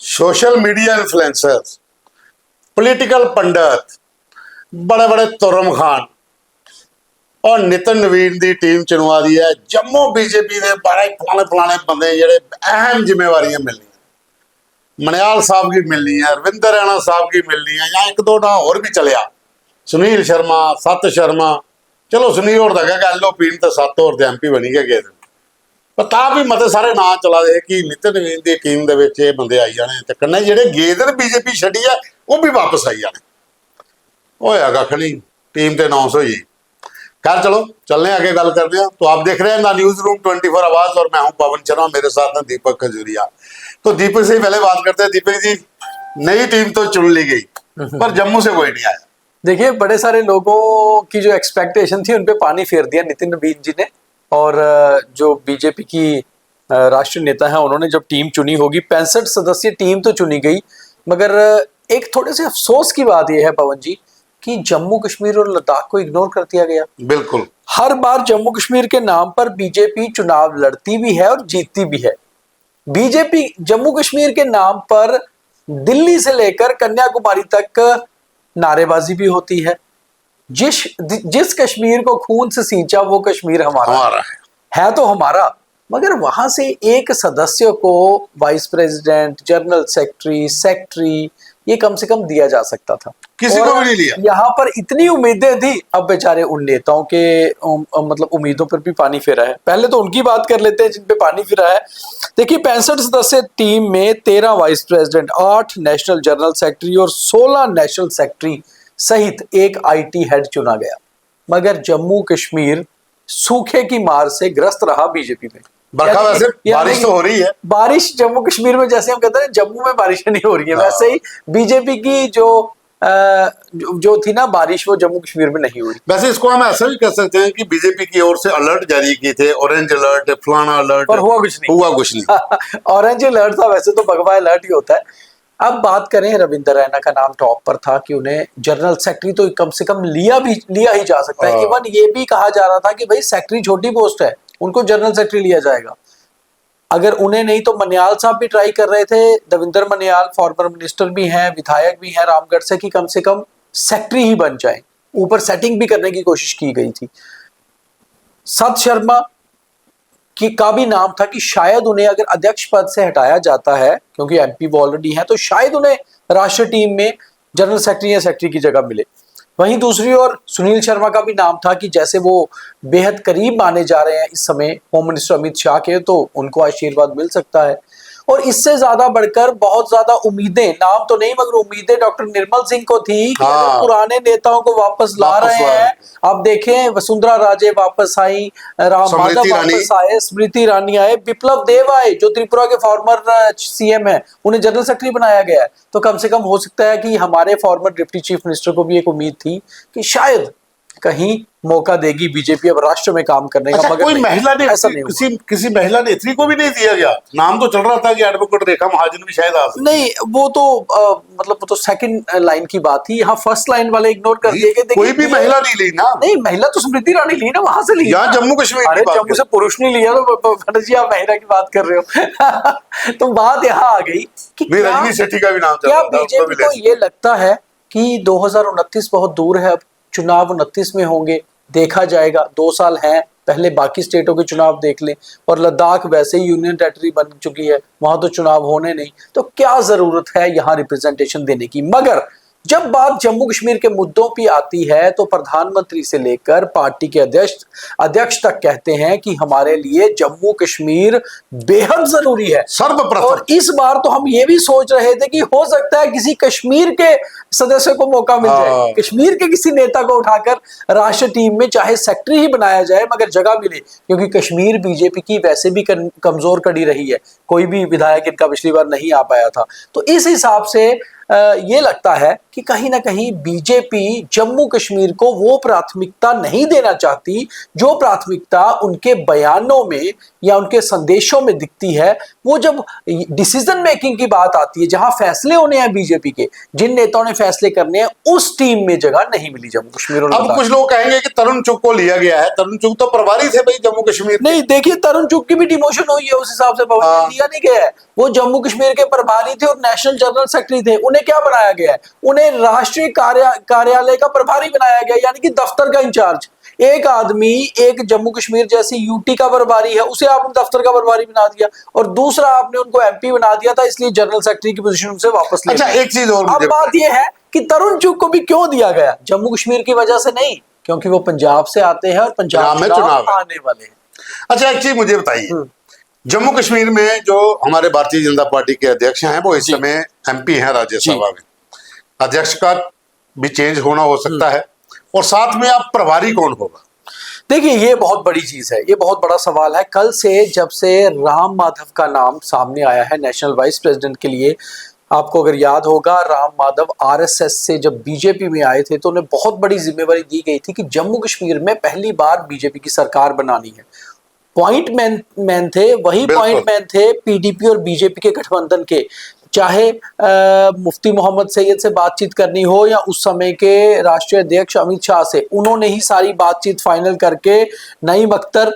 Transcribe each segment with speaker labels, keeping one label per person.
Speaker 1: Social media influencers, political पंडित, बड़े बड़े तुरम खान और नितिन नवीन की टीम चुनवा दी है। जम्मू बीजेपी के बारे फलाने फलाने बंदे जेडे अहम जिम्मेवारियां मिलनी, मनियाल साहब की मिलनी है, रविंदर रैना साहब की मिलनी है, या एक दो ना होर भी चलिया, सुनील शर्मा, सत शर्मा। चलो सुनील होर कहा LOP तो 7 होर MP बनी गए, पर तां भी मते सारे नाम चला दे कि नितिन नवीन की टीम के बंदे आई जाने, तो कन्नै जेडे गेदर बीजेपी छड़ी है वो भी वापस आई जाने। होया कख नहीं, टीम तो अनाउंस हुई। खैर चलो चलने आगे गल करते हैं। तो आप देख रहे हैं द न्यूज रूम 24 आवाज और मैं हूं पवन शर्मा, मेरे साथ हैं दीपक खजूरिया। तो दीपक से ही पहले बात करते हैं। दीपक जी, नई टीम तो चुन ली गई पर जम्मू से कोई नहीं आया।
Speaker 2: देखिए, बड़े सारे लोगों की जो एक्सपेक्टेशन थी उन पे पानी फेर दिया नितिन नवीन जी ने, और जो बीजेपी की राष्ट्रीय नेता है उन्होंने जब टीम चुनी होगी, 65 सदस्यीय टीम तो चुनी गई, मगर एक थोड़े से अफसोस की बात यह है पवन जी कि जम्मू कश्मीर और लद्दाख को इग्नोर कर दिया गया।
Speaker 1: बिल्कुल,
Speaker 2: हर बार जम्मू कश्मीर के नाम पर बीजेपी चुनाव लड़ती भी है और जीतती भी है। बीजेपी जम्मू कश्मीर के नाम पर दिल्ली से लेकर कन्याकुमारी तक नारेबाजी भी होती है। जिस कश्मीर को खून से सींचा वो कश्मीर हमारा है तो हमारा, मगर वहां से एक सदस्य को वाइस प्रेसिडेंट, जनरल सेक्रेटरी ये कम से कम दिया जा सकता था,
Speaker 1: किसी को भी नहीं लिया।
Speaker 2: यहाँ पर इतनी उम्मीदें थी, अब बेचारे उन नेताओं के मतलब उम्मीदों पर भी पानी फेरा है। पहले तो उनकी बात कर लेते हैं जिन पे पानी फिरा है। देखिए, 65 सदस्य टीम में 13 vice president, 8 national general secretary और 16 नेशनल सेक्रेटरी सहित एक IT हेड चुना गया, मगर जम्मू कश्मीर सूखे की मार से ग्रस्त रहा बीजेपी में।
Speaker 1: बरखा वैसे बारिश तो हो रही है,
Speaker 2: बारिश जम्मू कश्मीर में, जैसे हम कहते हैं जम्मू में बारिशें नहीं हो रही है, वैसे ही बीजेपी की जो थी ना बारिश, वो जम्मू कश्मीर में नहीं हुई।
Speaker 1: वैसे इसको हम ऐसा भी कह सकते हैं कि बीजेपी की ओर से अलर्ट जारी किए थे, ऑरेंज अलर्ट, फलाना अलर्ट,
Speaker 2: पर हुआ कुछ नहीं। ऑरेंज अलर्ट था, वैसे तो भगवा अलर्ट ही होता है। अब बात करें, रविंदर रैना का नाम टॉप पर था कि उन्हें जनरल सेक्रेटरी तो कम से कम लिया ही जा सकता है। इवन ये भी कहा जा रहा था कि भाई सेक्रेटरी छोटी पोस्ट है, उनको जनरल सेक्रेटरी लिया जाएगा। अगर उन्हें नहीं तो मनियाल साहब भी ट्राई कर रहे थे, देवेंद्र मनियाल फॉर्मर मिनिस्टर भी हैं, विधायक भी हैं रामगढ़ से, कि कम से कम सेक्रेटरी ही बन जाए। ऊपर सेटिंग भी करने की कोशिश की गई थी। सत शर्मा का भी नाम था कि शायद उन्हें अगर अध्यक्ष पद से हटाया जाता है, क्योंकि MP वो ऑलरेडी है, तो शायद उन्हें राष्ट्रीय टीम में जनरल सेक्रेटरी या सेक्रेटरी की जगह मिले। वहीं दूसरी ओर सुनील शर्मा का भी नाम था कि जैसे वो बेहद करीब माने जा रहे हैं इस समय होम मिनिस्टर अमित शाह के, तो उनको आशीर्वाद मिल सकता है। और इससे ज्यादा बढ़कर बहुत ज्यादा उम्मीदें, नाम तो नहीं मगर उम्मीदें डॉक्टर निर्मल सिंह को थी कि पुराने नेताओं को वापस ला रहे हैं। अब देखें, वसुंधरा राजे वापस आई, राम माधव वापस आए, स्मृति ईरानी आए, बिप्लब देव आए जो त्रिपुरा के फॉर्मर CM है, उन्हें जनरल सेक्रेटरी बनाया गया है। तो कम से कम हो सकता है कि हमारे फॉर्मर डिप्टी चीफ मिनिस्टर को भी एक उम्मीद थी कि शायद कहीं मौका देगी बीजेपी अब राष्ट्र में काम करने का। मगर
Speaker 1: कोई महिला ने
Speaker 2: ऐसा नहीं,
Speaker 1: किसी महिला नेत्री को भी नहीं दिया गया। नाम तो चल रहा था कि एडवोकेट रेखा महाजन भी शायद आ सकती।
Speaker 2: नहीं, वो तो मतलब वो तो सेकंड लाइन की बात थी, यहाँ फर्स्ट लाइन वाले इग्नोर कर दिए गए।
Speaker 1: कोई भी महिला नहीं ली ना।
Speaker 2: नहीं, महिला तो स्मृति ईरानी ली ना, वहां से ली।
Speaker 1: यहाँ जम्मू कश्मीर,
Speaker 2: अरे जम्मू से पुरुष नहीं लिया, तो जी आप महिला की बात कर रहे हो। तो बात यहाँ आ गई कि
Speaker 1: रजनी सेठी का भी नाम चल
Speaker 2: क्या
Speaker 1: रहा था।
Speaker 2: बीजेपी को ये लगता है कि 2029 बहुत दूर है, अब चुनाव 29 में होंगे, देखा जाएगा, 2 साल हैं, पहले बाकी स्टेटों के चुनाव देख लें, और लद्दाख वैसे ही यूनियन टेरिटरी बन चुकी है, वहां तो चुनाव होने नहीं, तो क्या जरूरत है यहाँ रिप्रेजेंटेशन देने की। मगर जब बात जम्मू कश्मीर के मुद्दों पे आती है तो प्रधानमंत्री से लेकर पार्टी के अध्यक्ष तक कहते हैं कि हमारे लिए जम्मू कश्मीर बेहद जरूरी है, सर्वप्रथम। और इस बार तो हम ये भी सोच रहे थे कि हो सकता है किसी कश्मीर के सदस्य को मौका मिल जाए, कश्मीर के किसी नेता को उठाकर राष्ट्रीय टीम में चाहे सेक्रेटरी ही बनाया जाए, मगर जगह मिले, क्योंकि कश्मीर बीजेपी की वैसे भी कमजोर कड़ी रही है, कोई भी विधायक इनका पिछली बार नहीं आ पाया था। तो इस हिसाब से ये लगता है कि कहीं ना कहीं बीजेपी जम्मू कश्मीर को वो प्राथमिकता नहीं देना चाहती जो प्राथमिकता उनके बयानों में या उनके संदेशों में दिखती है। वो जब डिसीजन मेकिंग की बात आती है, जहां फैसले होने हैं बीजेपी के, जिन नेताओं ने फैसले करने हैं, उस टीम में जगह नहीं मिली जम्मू कश्मीर और
Speaker 1: अब कुछ लोग कहेंगे कि तरुण चुग को लिया गया है। तरुण चुग तो प्रभारी थे भाई जम्मू कश्मीर के।
Speaker 2: नहीं, देखिए तरुण चुग की भी डिमोशन हुई है उस हिसाब से, लिया नहीं गया है। वो जम्मू कश्मीर के प्रभारी थे और नेशनल जनरल सेक्रेटरी थे। उन्हें क्या बनाया गया है? उन्हें राष्ट्रीय कार्यालय का प्रभारी बनाया गया, यानी कि दफ्तर का इंचार्ज। एक आदमी एक जम्मू कश्मीर जैसी यूटी का प्रभारी है, उसे आपने दफ्तर का प्रभारी बना दिया, और दूसरा आपने उनको एमपी बना दिया था, इसलिए जनरल सेक्रेटरी की पोजीशन उनसे वापस ले।
Speaker 1: अच्छा, एक चीज और
Speaker 2: अब बात यह है कि तरुण चुग को भी क्यों दिया गया? जम्मू कश्मीर की वजह से नहीं, क्योंकि वो पंजाब से आते हैं और पंजाब में चुनाव आने वाले हैं।
Speaker 1: अच्छा, एक चीज मुझे बताइए, जम्मू कश्मीर में जो हमारे भारतीय जनता पार्टी के अध्यक्ष हैं वो इस समय एमपी हैं राज्यसभा में। अध्यक्ष का भी चेंज होना हो सकता है, और साथ में आप प्रभारी कौन होगा?
Speaker 2: देखिए, ये बहुत बड़ी चीज है, ये बहुत बड़ा सवाल है। कल से जब से राम माधव का नाम सामने आया है नेशनल वाइस प्रेसिडेंट के लिए, आपको अगर याद होगा, राम माधव आरएसएस से जब बीजेपी में आए थे तो उन्हें बहुत बड़ी जिम्मेवारी दी गई थी कि जम्मू कश्मीर में पहली बार बीजेपी की सरकार बनानी है। पॉइंट मैन थे, वही पॉइंट मैन थे पीडीपी और बीजेपी के गठबंधन के। चाहे मुफ्ती मोहम्मद सैयद से बातचीत करनी हो या उस समय के राष्ट्रीय अध्यक्ष अमित शाह से, उन्होंने ही सारी बातचीत फाइनल करके नईम अख्तर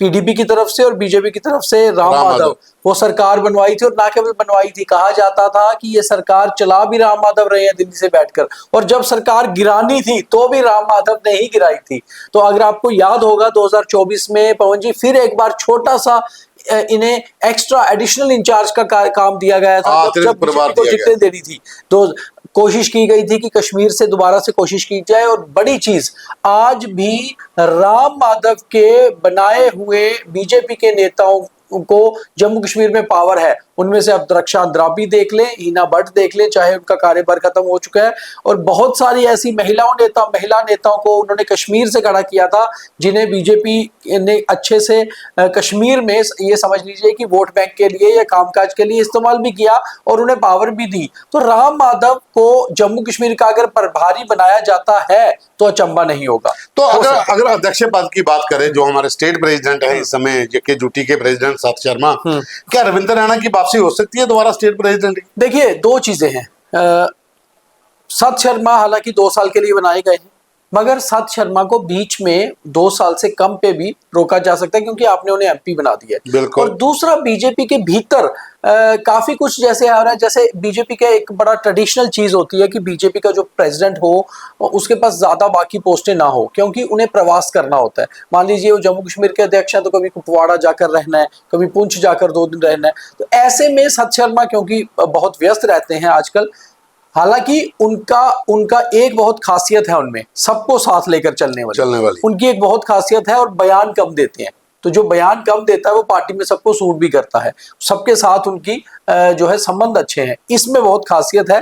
Speaker 2: पीडीपी की तरफ से और बीजेपी की तरफ से राम माधव वो सरकार बनवाई थी। और ना केवल बनवाई थी, कहा जाता था कि ये सरकार चला भी राम माधव रहे हैं दिल्ली से बैठकर, और जब सरकार गिरानी थी तो भी राम माधव ने ही गिराई थी। तो अगर आपको याद होगा 2024 में पवन जी फिर एक बार छोटा सा इन्हें एक्स्ट्रा एडिशनल इंचार्ज का काम दिया गया था, जब बीजेपी को टिकटें देनी थी तो कोशिश की गई थी कि कश्मीर से दोबारा से कोशिश की जाए। और बड़ी चीज, आज भी राम माधव के बनाए हुए बीजेपी के नेताओं को जम्मू कश्मीर में पावर है। उनमें से अब रक्षा द्राबी देख लें, हिना भट्ट देख लें, चाहे उनका कार्यभार खत्म हो चुका है, और बहुत सारी ऐसी महिला नेताओं को उन्होंने कश्मीर से खड़ा किया था, जिन्हें बीजेपी ने अच्छे से कश्मीर में ये समझ लीजिए कि वोट बैंक के लिए या कामकाज के लिए इस्तेमाल भी किया और उन्हें पावर भी दी। तो राम माधव को जम्मू कश्मीर का अगर प्रभारी बनाया जाता है तो अचंभा नहीं होगा।
Speaker 1: तो अगर अध्यक्ष पद की बात करें, जो हमारे स्टेट प्रेसिडेंट है इस समय जेके के प्रेसिडेंट साथ शर्मा, क्या रविंद्र रैना की वापसी हो सकती है दोबारा स्टेट प्रेसिडेंट?
Speaker 2: देखिए, दो चीजें हैं। सत शर्मा हालांकि 2 साल के लिए बनाए गए हैं, मगर सत शर्मा को बीच में 2 साल से कम पे भी रोका जा सकता है, क्योंकि आपने उन्हें एमपी बना दिया है। और दूसरा, बीजेपी के भीतर काफी कुछ जैसे आ रहा है, जैसे बीजेपी का एक बड़ा ट्रेडिशनल चीज होती है कि बीजेपी का जो प्रेसिडेंट हो उसके पास ज्यादा बाकी पोस्टें ना हो, क्योंकि उन्हें प्रवास करना होता है। मान लीजिए वो जम्मू कश्मीर के अध्यक्ष हैं तो कभी कुपवाड़ा जाकर रहना है, कभी पुंछ जाकर 2 दिन रहना है। तो ऐसे में सत शर्मा क्योंकि बहुत व्यस्त रहते हैं आजकल, हालांकि उनका एक बहुत खासियत है, उनमें सबको साथ लेकर चलने वाली उनकी एक बहुत खासियत है, और बयान कम देते हैं। तो जो बयान कम देता है वो पार्टी में सबको सूट भी करता है, सबके साथ उनकी जो है संबंध अच्छे हैं, इसमें बहुत खासियत है।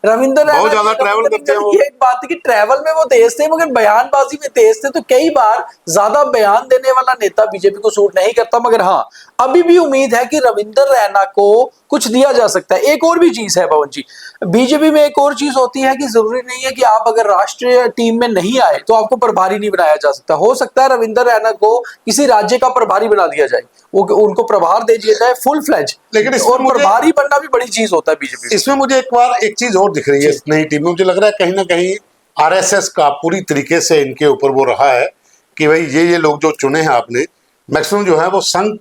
Speaker 2: रविंद्र रैना
Speaker 1: बहुत ज्यादा ट्रैवल करते हैं।
Speaker 2: ये एक बात है कि ट्रैवल में वो तेज थे, मगर बयानबाजी में तेज थे। तो कई बार ज्यादा बयान देने वाला नेता बीजेपी को सूट नहीं करता, मगर हाँ, अभी भी उम्मीद है कि रविंद्र रैना को कुछ दिया जा सकता है। एक और भी चीज है पवन जी, बीजेपी में एक और चीज होती है कि जरूरी नहीं है कि आप अगर राष्ट्रीय टीम में नहीं आए तो आपको प्रभारी नहीं बनाया जा सकता। हो सकता है रविंद्र रैना को किसी राज्य का प्रभारी बना दिया जाए, उनको प्रभार दे दिया जाए फुल फ्लेज।
Speaker 1: लेकिन
Speaker 2: और प्रभारी बनना भी बड़ी चीज होता है बीजेपी।
Speaker 1: इसमें मुझे एक चीज और दिख रही है इस नई टीम में। मुझे लग रहा है कहीं ना कहीं आरएसएस का पूरी तरीके से इनके ऊपर वो रहा है कि भाई ये लोग जो चुने हैं आपने, मैक्सिमम जो है वो संघ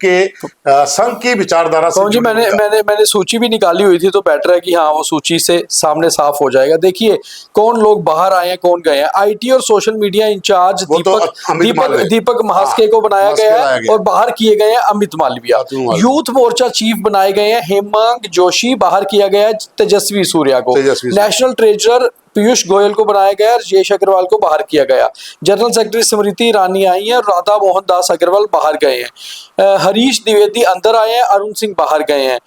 Speaker 1: की विचारधारा से।
Speaker 2: जी, मैंने सूची भी निकाली हुई थी, तो बेटर है कि हाँ, वो सूची से सामने साफ हो जाएगा। देखिए कौन लोग बाहर आए हैं, कौन गए हैं। आईटी और सोशल मीडिया इंचार्ज दीपक महास्के को बनाया गया है, और बाहर किए गए हैं अमित मालविया। यूथ मोर्चा चीफ बनाए गए हैं हेमंत जोशी, बाहर किया गया है तेजस्वी सूर्या को। नेशनल ट्रेजरर पीयूष गोयल को बनाया गया, राजेश अग्रवाल को बाहर किया गया। जनरल सेक्रेटरी स्मृति ईरानी आई है और राधा मोहन दास अग्रवाल बाहर गए हैं। हरीश द्विवेदी अंदर आए हैं, अरुण सिंह बाहर गए हैं।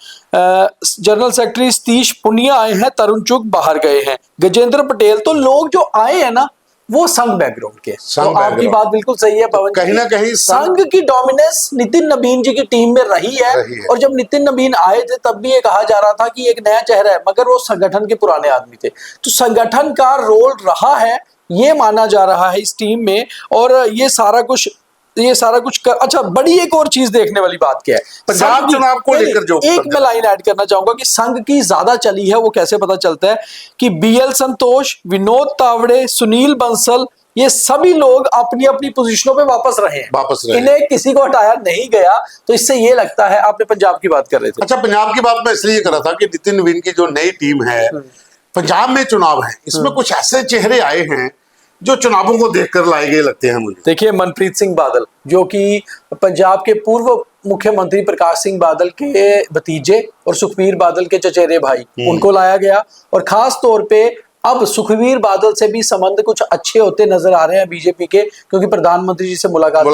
Speaker 2: जनरल सेक्रेटरी सतीश पुनिया आए हैं, तरुण चुग बाहर गए हैं। गजेंद्र पटेल, तो लोग जो आए हैं ना, वो संघ बैकग्राउंड के।
Speaker 1: संघ
Speaker 2: तो आपकी
Speaker 1: background।
Speaker 2: बात बिल्कुल सही है पवन जी।
Speaker 1: कहीं ना कहीं
Speaker 2: संघ की डोमिनेंस नितिन नबीन जी की टीम में रही है। और जब नितिन नबीन आए थे तब भी ये कहा जा रहा था कि एक नया चेहरा है, मगर वो संगठन के पुराने आदमी थे। तो संगठन का रोल रहा है, ये माना जा रहा है इस टीम में। और ये सारा कुछ अच्छा, बड़ी एक और चीज देखने वाली बात क्या है,
Speaker 1: पंजाब चुनाव को लेकर जो
Speaker 2: एक मैं लाइन ऐड करना चाहूंगा कि संघ की ज्यादा चली है वो कैसे पता चलता है कि बीएल संतोष, विनोद तावड़े, सुनील बंसल, ये सभी लोग अपनी अपनी पोजीशनों पे वापस रहे हैं। इन्हें किसी को हटाया नहीं गया। तो इससे ये लगता है, आपने पंजाब की बात कर रहे थे।
Speaker 1: अच्छा, पंजाब की बात मैं इसलिए कर रहा था कि नितिन नवीन की जो नई टीम है, पंजाब में चुनाव है, इसमें कुछ ऐसे चेहरे आए हैं जो चुनावों को देखकर लाए गए लगते हैं मुझे।
Speaker 2: देखिए, मनप्रीत सिंह बादल जो कि पंजाब के पूर्व मुख्यमंत्री प्रकाश सिंह बादल के भतीजे और सुखबीर बादल के चचेरे भाई, उनको लाया गया। और खास तौर पे अब सुखबीर बादल से भी संबंध कुछ अच्छे होते नजर आ रहे हैं बीजेपी के, क्योंकि प्रधानमंत्री जी से मुलाकात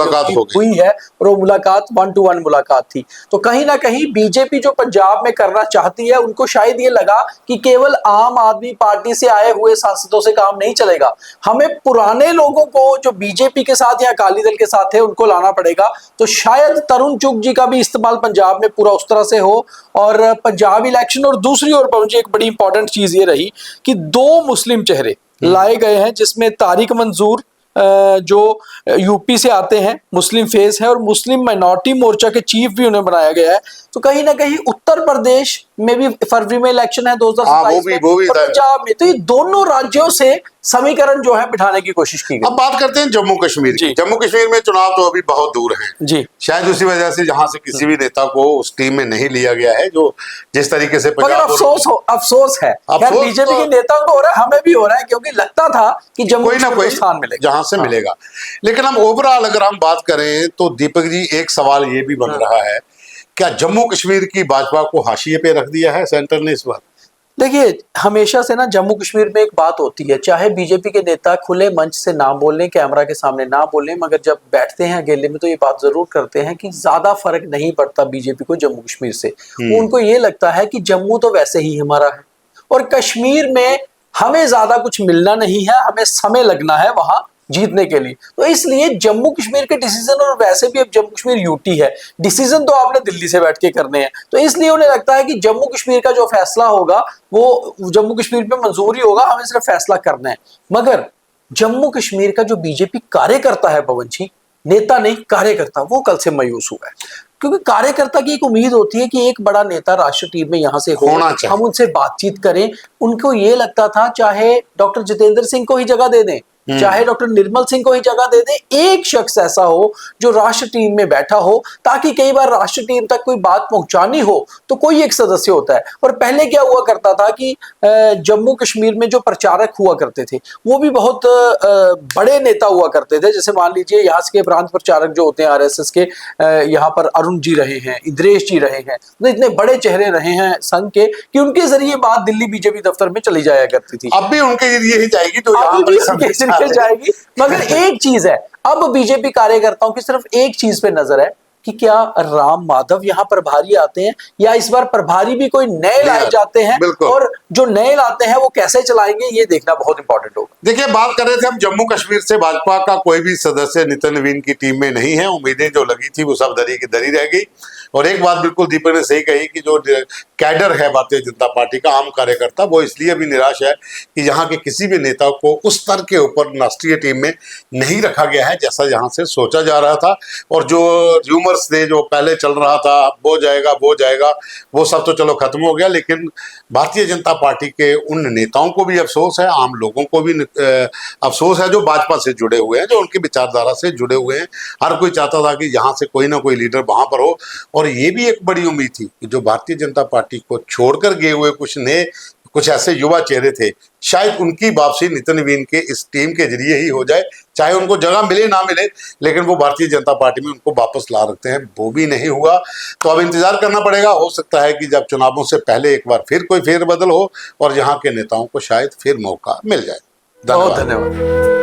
Speaker 2: हुई है और वो मुलाकात 1-to-1 मुलाकात थी। तो कहीं ना कहीं बीजेपी जो पंजाब में करना चाहती है, उनको शायद ये लगा कि केवल आम आदमी पार्टी से आए हुए सांसदों से काम नहीं चलेगा, हमें पुराने लोगों को जो बीजेपी के साथ या अकाली दल के साथ है उनको लाना पड़ेगा। तो शायद तरुण चुग जी का भी इस्तेमाल पंजाब में पूरा उस तरह से हो। और पंजाब इलेक्शन, और दूसरी ओर पहुंचे, एक बड़ी इंपॉर्टेंट चीज ये रही कि 2 मुस्लिम चेहरे लाए गए हैं, जिसमें तारिक मंजूर जो यूपी से आते हैं, मुस्लिम फेस है, और मुस्लिम माइनॉरिटी मोर्चा के चीफ भी उन्हें बनाया गया है। तो कहीं ना कहीं उत्तर प्रदेश में भी फरवरी में इलेक्शन है 2027 में, और पंजाब में, तो ये दोनों राज्यों से समीकरण जो है बिठाने की कोशिश की गई।
Speaker 1: अब बात करते हैं जम्मू कश्मीर की। जम्मू कश्मीर में चुनाव तो अभी बहुत दूर है
Speaker 2: जी,
Speaker 1: शायद उसी वजह से जहां से किसी भी नेता को उस टीम में नहीं लिया गया है, जो जिस तरीके से
Speaker 2: अफसोस है बीजेपी के नेताओं को हो रहा है, हमें भी हो रहा है, क्योंकि लगता था कि जम्मू
Speaker 1: कोई ना कोई स्थान मिलेगा, जहां से मिलेगा। लेकिन हम ओवरऑल अगर हम बात करें तो दीपक जी, एक सवाल ये भी बन रहा है, क्या जम्मू कश्मीर की भाजपा को हाशिए पे रख दिया है सेंटर ने इस बार?
Speaker 2: देखिए, हमेशा से ना जम्मू कश्मीर में एक बात होती है, चाहे बीजेपी के नेता खुले मंच से ना बोलें, कैमरा के सामने ना बोलें, मगर जब बैठते हैं अकेले में तो ये बात जरूर करते हैं कि ज्यादा फर्क नहीं पड़ता बीजेपी को जम्मू कश्मीर से। उनको ये लगता है कि जम्मू तो वैसे ही हमारा है और कश्मीर में हमें ज्यादा कुछ मिलना नहीं है, हमें समय लगना है वहां जीतने के लिए। तो इसलिए जम्मू कश्मीर के डिसीजन, और वैसे भी अब जम्मू कश्मीर यूटी है, डिसीजन तो आपने दिल्ली से बैठ के करने हैं, तो इसलिए उन्हें लगता है कि जम्मू कश्मीर का जो फैसला होगा वो जम्मू कश्मीर पे मंजूर ही होगा, हमें सिर्फ फैसला करना है। मगर जम्मू कश्मीर का जो बीजेपी कार्यकर्ता है पवन जी, नेता नहीं कार्यकर्ता, वो कल से मायूस हुआ है। क्योंकि कार्यकर्ता की एक उम्मीद होती है कि एक बड़ा नेता राष्ट्रीय टीम में यहाँ से होना चाहिए, हम उनसे बातचीत करें। उनको ये लगता था चाहे डॉक्टर जितेंद्र सिंह को ही जगह दे दें, चाहे डॉक्टर निर्मल सिंह को ही जगह दे दें, एक शख्स ऐसा हो जो राष्ट्र टीम में बैठा हो, ताकि कई बार राष्ट्र टीम तक कोई बात पहुंचानी हो तो कोई एक सदस्य होता है। और पहले क्या हुआ करता था कि जम्मू कश्मीर में जो प्रचारक हुआ करते थे वो भी बहुत बड़े नेता हुआ करते थे। जैसे मान लीजिए यहाँ के प्रांत प्रचारक जो होते हैं आरएसएस के, यहाँ पर अरुण जी रहे हैं, इंद्रेश जी रहे हैं, तो इतने बड़े चेहरे रहे हैं संघ के कि उनके जरिए बात दिल्ली बीजेपी दफ्तर में चली जाया करती थी।
Speaker 1: अब भी उनके जरिए ही जाएगी, तो
Speaker 2: जाएगी। मगर एक चीज है, अब बीजेपी कार्यकर्ताओं की सिर्फ एक चीज पे नजर है कि क्या राम माधव यहाँ प्रभारी आते हैं या इस बार प्रभारी भी कोई नए लाए जाते हैं, और जो नए लाते हैं वो कैसे चलाएंगे, ये देखना बहुत इंपॉर्टेंट होगा।
Speaker 1: देखिए, बात कर रहे थे हम जम्मू कश्मीर से, भाजपा का कोई भी सदस्य नितिन नवीन की टीम में नहीं है। उम्मीदें जो लगी थी वो सब दरी की दरी रह गई। और एक बात बिल्कुल दीपक ने सही कही कि जो कैडर है भारतीय जनता पार्टी का, आम कार्यकर्ता, वो इसलिए भी निराश है कि यहाँ के किसी भी नेता को उस स्तर के ऊपर राष्ट्रीय टीम में नहीं रखा गया है जैसा यहाँ से सोचा जा रहा था। और जो र्यूमर्स थे, जो पहले चल रहा था वो जाएगा वो सब तो चलो खत्म हो गया। लेकिन भारतीय जनता पार्टी के उन नेताओं को भी अफसोस है, आम लोगों को भी अफसोस है जो भाजपा से जुड़े हुए हैं, जो उनकी विचारधारा से जुड़े हुए हैं। हर कोई चाहता था कि यहाँ से कोई ना कोई लीडर वहां पर हो। और ये भी एक बड़ी उम्मीद थी कि जो भारतीय जनता पार्टी को छोड़कर गए हुए कुछ ऐसे युवा चेहरे थे, शायद उनकी वापसी नितिन नवीन के इस टीम के जरिए ही हो जाए, चाहे उनको जगह मिले ना मिले, लेकिन वो भारतीय जनता पार्टी में उनको वापस ला रखते हैं। वो भी नहीं हुआ, तो अब इंतजार करना पड़ेगा। हो सकता है कि जब चुनावों से पहले एक बार फिर कोई फेरबदल हो और यहाँ के नेताओं को शायद फिर मौका मिल जाए।
Speaker 2: धन्यवाद।